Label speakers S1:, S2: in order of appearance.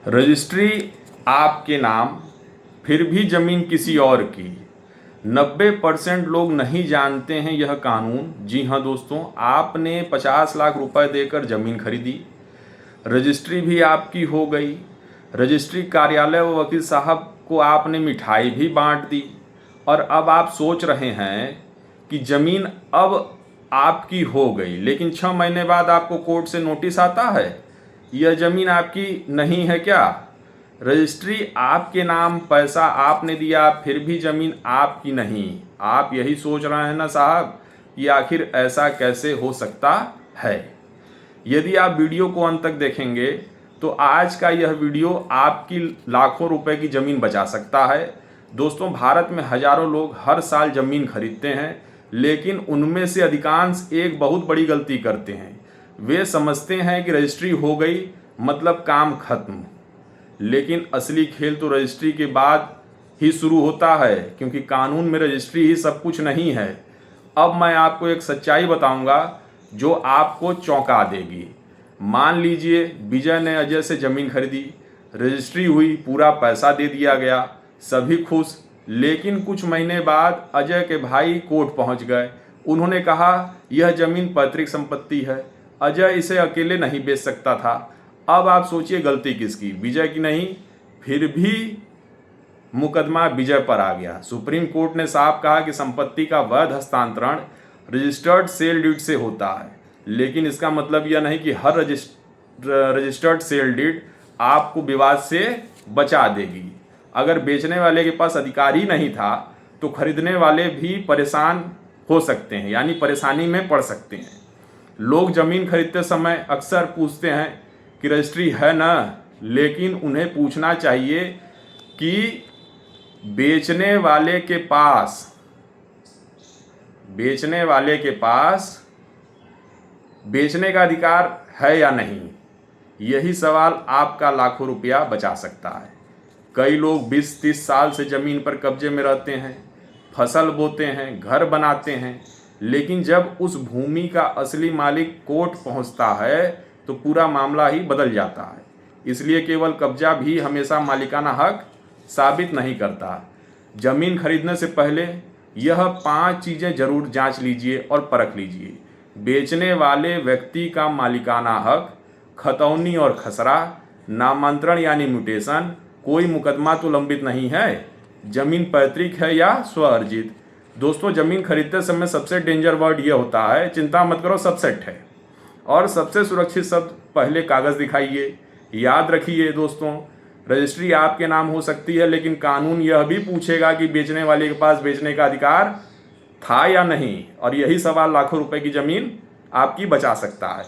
S1: Registry आपके नाम, फिर भी ज़मीन किसी और की। 90% लोग नहीं जानते हैं यह कानून। जी हाँ दोस्तों, आपने 50 लाख रुपए देकर ज़मीन खरीदी, रजिस्ट्री भी आपकी हो गई, रजिस्ट्री कार्यालय व वकील साहब को आपने मिठाई भी बांट दी, और अब आप सोच रहे हैं कि ज़मीन अब आपकी हो गई, लेकिन 6 महीने बाद आपको कोर्ट से नोटिस आता है यह ज़मीन आपकी नहीं है क्या। रजिस्ट्री आपके नाम, पैसा आपने दिया, फिर भी ज़मीन आपकी नहीं। आप यही सोच रहे हैं ना साहब कि आखिर ऐसा कैसे हो सकता है। यदि आप वीडियो को अंत तक देखेंगे तो आज का यह वीडियो आपकी लाखों रुपए की ज़मीन बचा सकता है। दोस्तों, भारत में हजारों लोग हर साल ज़मीन खरीदते हैं, लेकिन उनमें से अधिकांश एक बहुत बड़ी गलती करते हैं। वे समझते हैं कि रजिस्ट्री हो गई मतलब काम खत्म, लेकिन असली खेल तो रजिस्ट्री के बाद ही शुरू होता है, क्योंकि कानून में रजिस्ट्री ही सब कुछ नहीं है। अब मैं आपको एक सच्चाई बताऊंगा जो आपको चौंका देगी। मान लीजिए विजय ने अजय से ज़मीन खरीदी, रजिस्ट्री हुई, पूरा पैसा दे दिया गया, सभी खुश। लेकिन कुछ महीने बाद अजय के भाई कोर्ट पहुंच गए। उन्होंने कहा यह ज़मीन पैतृक संपत्ति है, अजय इसे अकेले नहीं बेच सकता था। अब आप सोचिए गलती किसकी, विजय की नहीं। फिर भी मुकदमा विजय पर आ गया। सुप्रीम कोर्ट ने साफ कहा कि संपत्ति का वैध हस्तांतरण रजिस्टर्ड सेल डीड से होता है, लेकिन इसका मतलब यह नहीं कि हर रजिस्टर्ड सेल डीड आपको विवाद से बचा देगी। अगर बेचने वाले के पास अधिकार ही नहीं था तो खरीदने वाले भी परेशान हो सकते हैं, यानी परेशानी में पड़ सकते हैं। लोग ज़मीन खरीदते समय अक्सर पूछते हैं कि रजिस्ट्री है ना, लेकिन उन्हें पूछना चाहिए कि बेचने वाले के पास बेचने का अधिकार है या नहीं। यही सवाल आपका लाखों रुपया बचा सकता है। कई लोग 20-30 साल से ज़मीन पर कब्जे में रहते हैं, फसल बोते हैं, घर बनाते हैं, लेकिन जब उस भूमि का असली मालिक कोर्ट पहुंचता है तो पूरा मामला ही बदल जाता है। इसलिए केवल कब्जा भी हमेशा मालिकाना हक साबित नहीं करता। ज़मीन खरीदने से पहले यह 5 चीज़ें जरूर जांच लीजिए और परख लीजिए। बेचने वाले व्यक्ति का मालिकाना हक, खतौनी और खसरा, नामांतरण यानी म्यूटेशन, कोई मुकदमा तो लंबित नहीं है, ज़मीन पैतृक है या स्वअर्जित। दोस्तों, ज़मीन खरीदते समय सबसे डेंजर वर्ड यह होता है चिंता मत करो सब सेट है, और सबसे सुरक्षित शब्द पहले कागज़ दिखाइए। याद रखिए दोस्तों, रजिस्ट्री आपके नाम हो सकती है, लेकिन कानून यह भी पूछेगा कि बेचने वाले के पास बेचने का अधिकार था या नहीं, और यही सवाल लाखों रुपए की ज़मीन आपकी बचा सकता है।